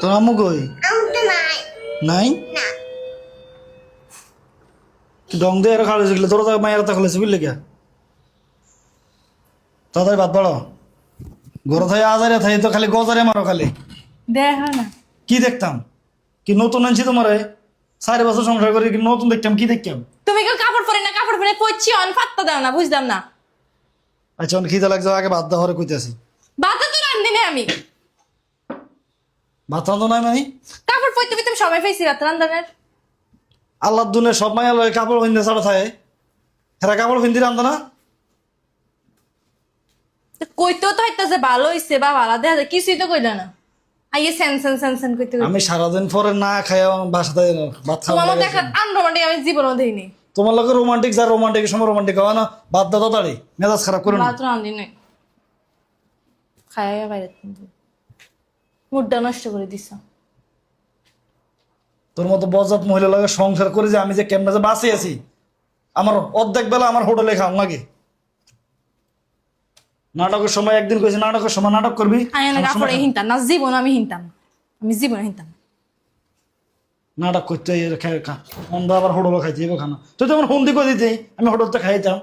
তোর আম্মু কই? নাই ডং দিয়ে আর খালে শিখলে তোর মায়ের তা খালেছে বুঝলে কে তাদের বাদ পড়ো ঘর থাই আজারে থাই তো খালি গজারে মারো খালি দেখা না কি দেখতাম কি নতুন আনছি তোমার 4 বছর সংসার করে কি নতুন দেখতাম কি দেখতাম তুমি কেউ কাপড় পরে না কাপড় পরে পড়ছি অন ফাত্তা দাও না বুঝলাম না। আচ্ছা অন খিদে লাগছে আগে ভাত দেওয়ারে কইতেছি বাতা তো রান্ধি না আমি ভাত রান্ধো নাই মানে কাপড় পরতে তুমি সবাই পাইছি রাত রান্ধানের আল্লাহ দুনে সব মাইয়া লয় কাপড় পিন্ধে ছাড়া থাকে হেরা কাপড় পিন্ধি রান্ধো না কইতেও তো হইতাছে ভালো হইছে বা ভালো দেখা যায় কিছুই তো কইলা না আইয়ে সেন কইতে আমি সারাদিন পরে না খাই বাসাতে ভাত তোমার খাওয়া মতো একটা আনরোমান্টিক আমি জীবনও দেইনি। তোমার লোকের রোমান্টিক যা রোমান্টিক সময় রোমান্টিক হয় না বাদ দাও তাড়াতাড়ি মেজাজ খারাপ করো না রাত রান্ধি নাই খাই বাইরে মুডটা নষ্ট করে দিছ। তোর মতো বজাত মহিলা লাগে সংসার করে যে আমি যে কেমনে যে বাঁচি আছি আমার অর্ধেক বেলা আমার হোটেলে খাও নাকি নাটকের সময় একদিন কইছি নাটকের সময় নাটক করবি আমি না কাপড়ে হিনতাম না জীবন আমি হিনতাম আমি জীবনে হিনতাম নাটক করতে অন্ধ আবার হোটেলে খাইতে খানা তুই তো আমার ফোন দিয়ে দিতে আমি হোটেলতে খাইতাম